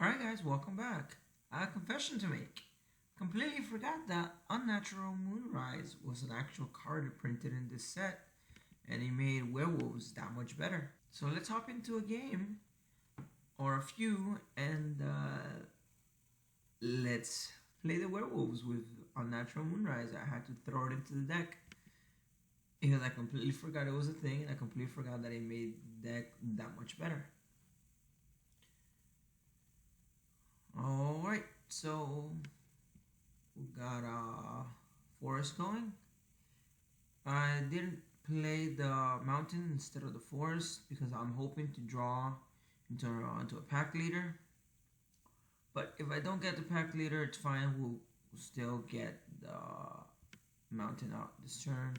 Alright guys, welcome back. I have a confession to make. Completely forgot that Unnatural Moonrise was an actual card printed in this set, and it made werewolves that much better. So let's hop into a game, or a few, and let's play the werewolves with Unnatural Moonrise. I had to throw it into the deck because I completely forgot it was a thing, and I completely forgot that it made the deck that much better. Alright, so we got forest going. I didn't play the mountain instead of the forest because I'm hoping to draw into a pack leader. But if I don't get the pack leader, it's fine. We'll still get the mountain out this turn,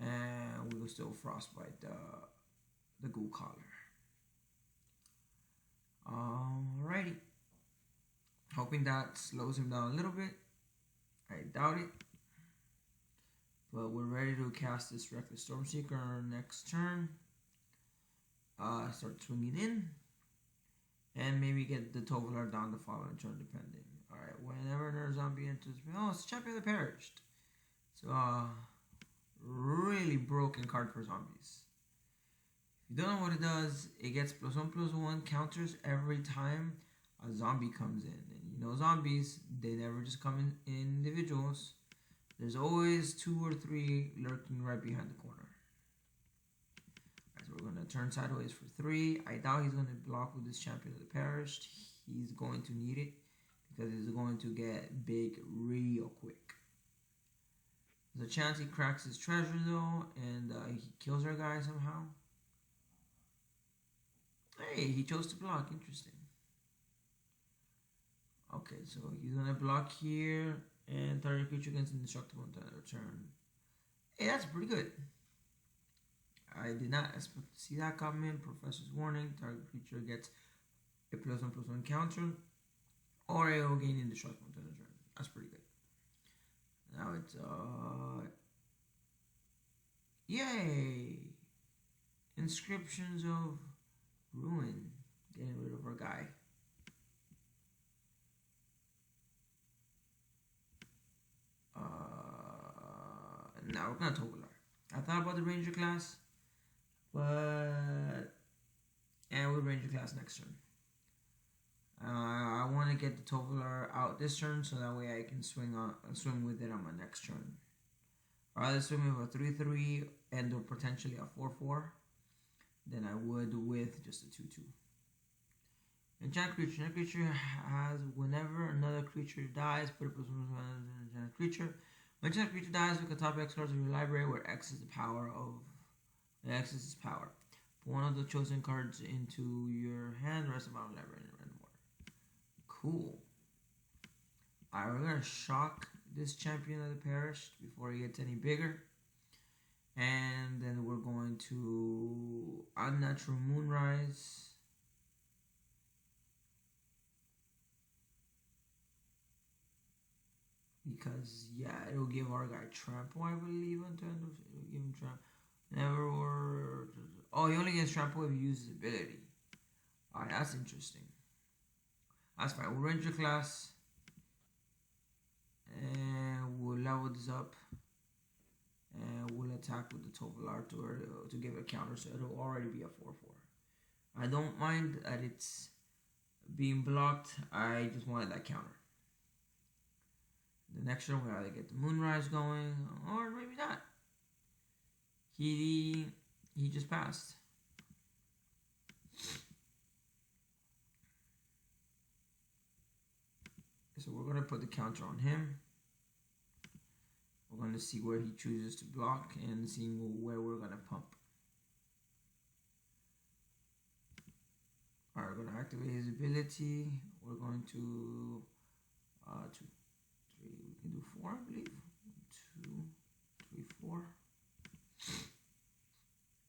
and we will still frostbite the ghoul collar. Alrighty. Hoping that slows him down a little bit. I doubt it. But we're ready to cast this Reckless Stormseeker next turn. Start swinging in. And maybe get the Tovolar down the following turn depending. Alright, whenever another zombie enters... Oh, it's Champion that Perished. So, really broken card for zombies. If you don't know what it does, it gets +1/+1 counters every time a zombie comes in. And you know zombies, they never just come in individuals. There's always 2 or 3 lurking right behind the corner. Alright, so we're going to turn sideways for 3. I doubt he's going to block with this Champion of the Perished. He's going to need it because he's going to get big real quick. There's a chance he cracks his treasure though, and he kills our guy somehow. Hey, he chose to block. Interesting. Okay, so he's gonna block here, and target creature gets indestructible until end of turn. Hey, that's pretty good. I did not expect to see that coming. Professor's Warning. Target creature gets a +1/+1 counter, or it will gain indestructible until end of turn. That's pretty good. Now it's yay! Inscriptions of Ruin. Getting rid of our guy. Now we're gonna Tovolar. I thought about the Ranger class, but we'll Ranger class next turn. I want to get the Tovolar out this turn so that way I can swing with it on my next turn. Rather swim with a 3/3 and or potentially a 4/4 than I would with just a 2/2. Enchant creature. Enchant creature has whenever another creature dies, put a +1/+1 enchant creature. When enchanted creature dies, look at top X cards of your library where X is the power of... X is its power. Put one of the chosen cards into your hand, the rest of the library in random order. Cool. Alright, we're going to shock this Champion of the Perished before he gets any bigger. And then we're going to Unnatural Moonrise. Because, yeah, it'll give our guy Trample, I believe, until end of... It'll give him Trample. Never were... Oh, he only gets Trample if he uses ability. Alright, that's interesting. That's fine. We'll Ranger class. And we'll level this up. And we'll attack with the Tovolar to give it a counter, so it'll already be a 4/4. I don't mind that it's being blocked. I just wanted that counter. The next turn, we either get the Moonrise going, or maybe not. He just passed. So we're going to put the counter on him. We're going to see where he chooses to block and seeing where we're going to pump. Alright, we're going to activate his ability. We're going to... 2, 3, we can do 4, I believe. 1, 2, 3, 4.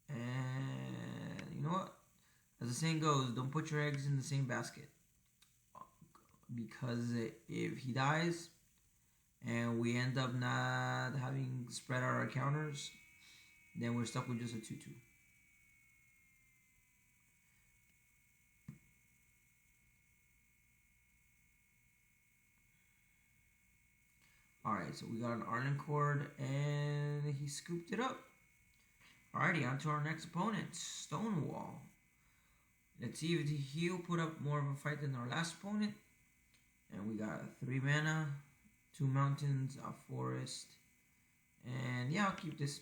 And you know what? As the saying goes, don't put your eggs in the same basket. Because if he dies and we end up not having spread out our counters, then we're stuck with just a 2/2. Alright, so we got an Arlen cord and he scooped it up. Alrighty, on to our next opponent, Stonewall. Let's see if he'll put up more of a fight than our last opponent. And we got 3 mana, 2 mountains, a forest. And yeah, I'll keep this.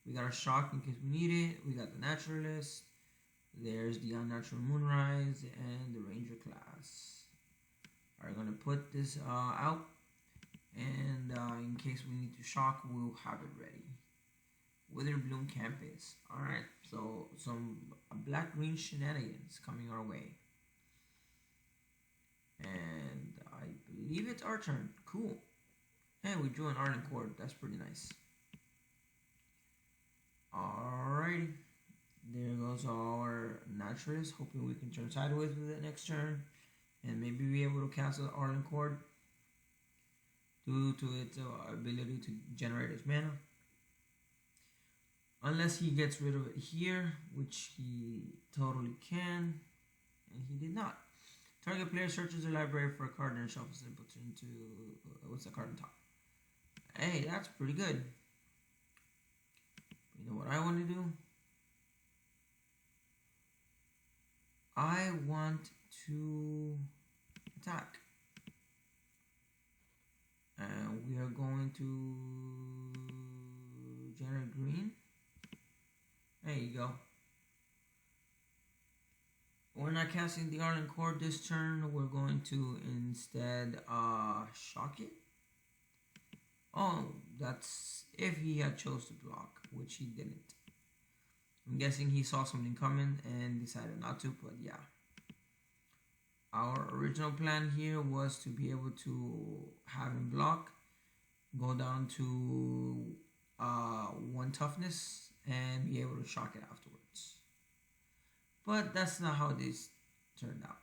We got a shock in case we need it. We got the naturalist. There's the Unnatural Moonrise and the ranger class. Alright, gonna put this out. And in case we need to shock, we'll have it ready. Witherbloom Campus. Alright, so some black-green shenanigans coming our way. And I believe it's our turn. Cool. Hey, we drew an Arlen cord. That's pretty nice. Alrighty. There goes our naturalist. Hoping we can turn sideways with it next turn. And maybe be able to cancel the Arlen cord due to its ability to generate its mana. Unless he gets rid of it here, which he totally can, and he did not. Target player searches the library for a card and shuffles it and puts it into what's the card on top. Hey, that's pretty good. You know what I want to do? I want to attack. And we are going to generate green. There you go. We're not casting the Arlen cord this turn. We're going to instead shock it. Oh, that's if he had chose to block, which he didn't. I'm guessing he saw something coming and decided not to, but yeah. Our original plan here was to be able to have him block, go down to 1 toughness, and be able to shock it afterwards. But that's not how this turned out.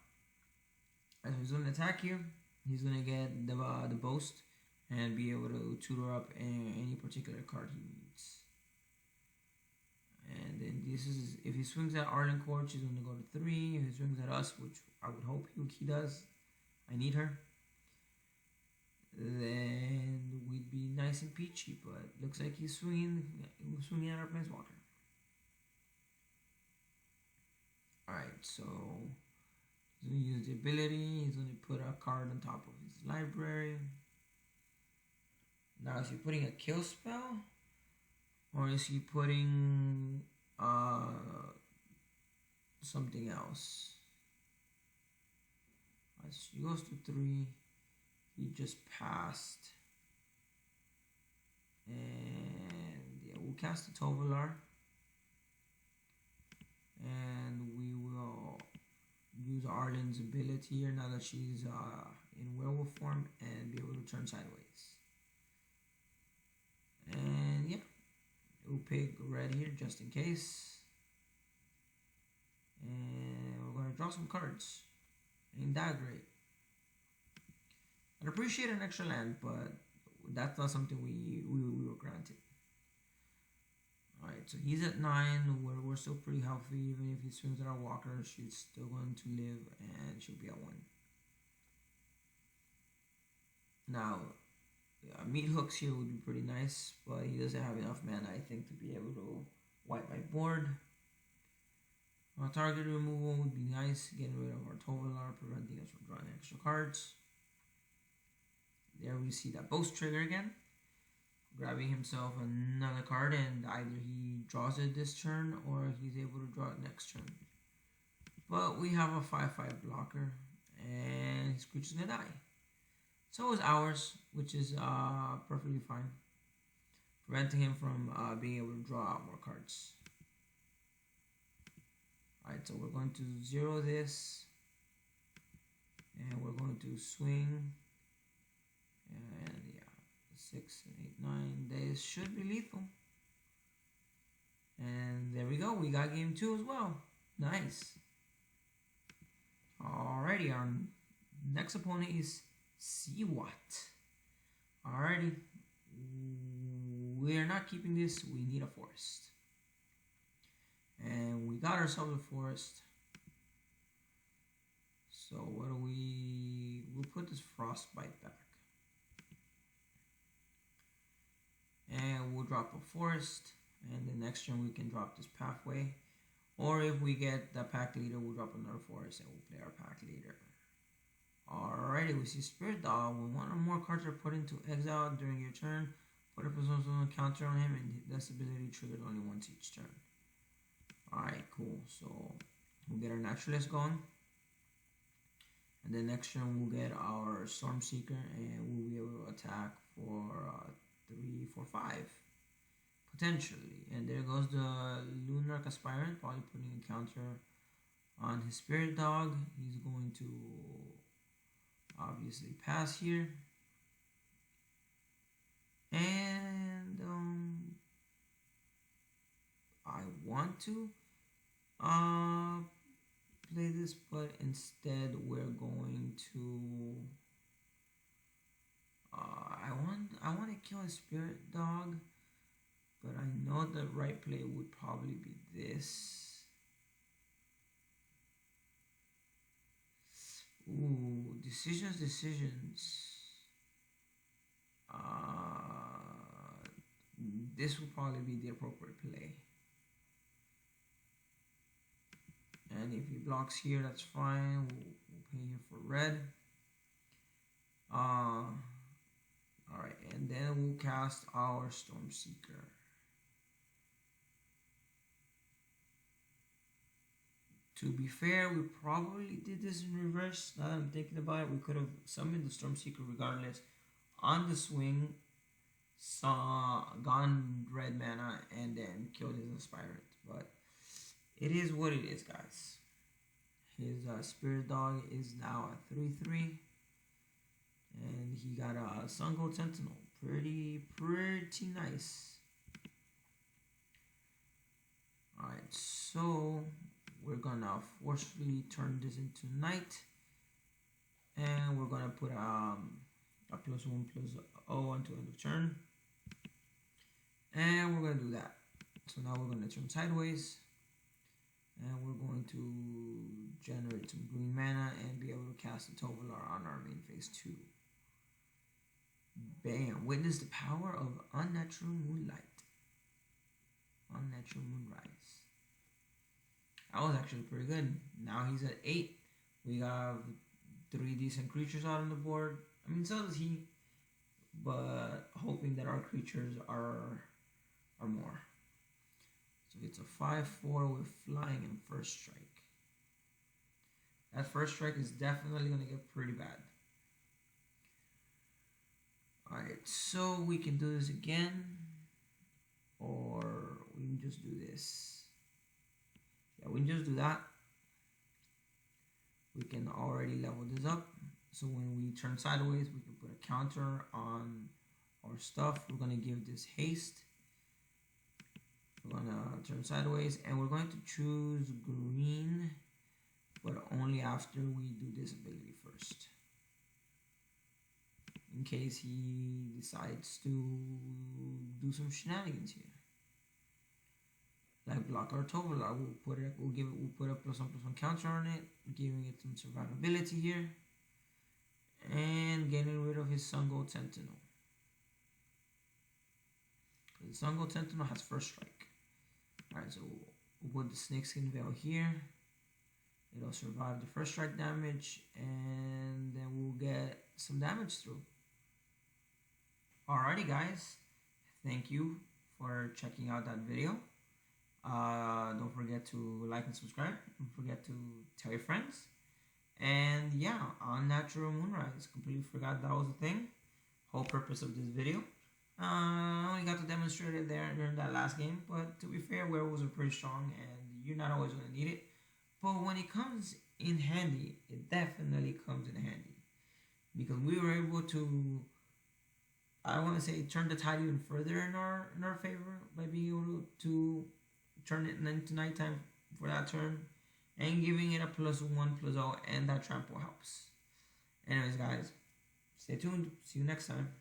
As he's going to attack you, he's going to get the boast and be able to tutor up any particular card he needs. And then this is, if he swings at Arlen cord, she's going to go to 3. If he swings at us, which I would hope he does, I need her, then we'd be nice and peachy. But looks like he's swinging at our planeswalker. Alright, so he's going to use the ability. He's going to put a card on top of his library. Now, is he putting a kill spell? Or is he putting something else? As he goes to 3, he just passed. And yeah, we'll cast the Tovolar. And we will use Arlen's ability here now that she's in werewolf form and be able to turn sideways. And yeah, we'll pick red here just in case. And we're going to draw some cards. Ain't that great? I'd appreciate an extra land, but that's not something we were granted. Alright, so he's at 9, we're still pretty healthy. Even if he swings at our walker, she's still going to live and she'll be at 1. Now, meat hooks here would be pretty nice, but he doesn't have enough mana, I think, to be able to wipe my board. Our target removal would be nice, getting rid of our Tovolar, preventing us from drawing extra cards. There we see that boast trigger again, grabbing himself another card, and either he draws it this turn or he's able to draw it next turn. But we have a 5/5 blocker, and his creature's gonna die. So is ours, which is perfectly fine, preventing him from being able to draw out more cards. Alright, so we're going to 0 this, and we're going to swing, and yeah, 6, 8, 9, this should be lethal. And there we go, we got game 2 as well. Nice. Alrighty, our next opponent is Seawat. Alrighty, we're not keeping this, we need a forest. And we got ourselves a forest. So what do we'll put this frostbite back. drop a forest, and the next turn we can drop this pathway. Or if we get the pack leader, we'll drop another forest and we'll play our pack leader. Alrighty, we see Spirit Dog. When one or more cards are put into exile during your turn, put a personal counter on him, and this ability triggered only once each turn. Alright, cool. So we'll get our Naturalist going. And then next turn we'll get our Stormseeker, and we'll be able to attack for 3, 4, 5. Potentially. And there goes the Lunar Aspirant, probably putting a counter on his Spirit Dog. He's going to obviously pass here. And I want to play this, but instead we're going to I want to kill a Spirit Dog, but I know the right play would probably be this. Ooh, decisions. This will probably be the appropriate play. And if he blocks here, that's fine. We'll pay here for red. Alright, and then we'll cast our Stormseeker. To be fair, we probably did this in reverse. Now that I'm thinking about it, we could have summoned the Stormseeker regardless on the swing, gone red mana, and then killed his Aspirant. But it is what it is, guys. His Spirit Dog is now at 3/3, and he got a Sun Gold Sentinel. Pretty nice. Alright, so we're gonna forcefully turn this into night, and we're gonna put a +1/+0 until end of turn, and we're gonna do that. So now we're gonna turn sideways, and we're going to generate some green mana and be able to cast a Tovolar on our main phase 2. Bam! Witness the power of Unnatural Moonlight. Unnatural Moonrise. That was actually pretty good. Now he's at 8. We have 3 decent creatures out on the board. I mean, so does he, but hoping that our creatures are more. So it's a 5/4 with flying and first strike. That first strike is definitely going to get pretty bad. Alright, so we can do this again, or we can just do this. Yeah, we can just do that. We can already level this up. So when we turn sideways, we can put a counter on our stuff. We're going to give this haste. We're going to turn sideways, and we're going to choose green, but only after we do this ability first. In case he decides to do some shenanigans here. Like block our Tovolar, we'll put a +1/+1 counter on it, giving it some survivability here, and getting rid of his Sun Gold Sentinel. The Sun Gold Sentinel has first strike. Alright, so we'll put the Snakeskin Veil here. It'll survive the first strike damage, and then we'll get some damage through. Alrighty, guys, thank you for checking out that video. Don't forget to like and subscribe. Don't forget to tell your friends. And yeah, Unnatural Moonrise. Completely forgot that was a thing. Whole purpose of this video. I only got to demonstrate it there during that last game, but to be fair, werewolves are pretty strong, and you're not always going to need it. But when it comes in handy, it definitely comes in handy, because we were able to, I want to say, turn the tide even further in our favor by being able to turn it into nighttime for that turn, and giving it a +1/+0, and that trample helps. Anyways, guys, stay tuned. See you next time.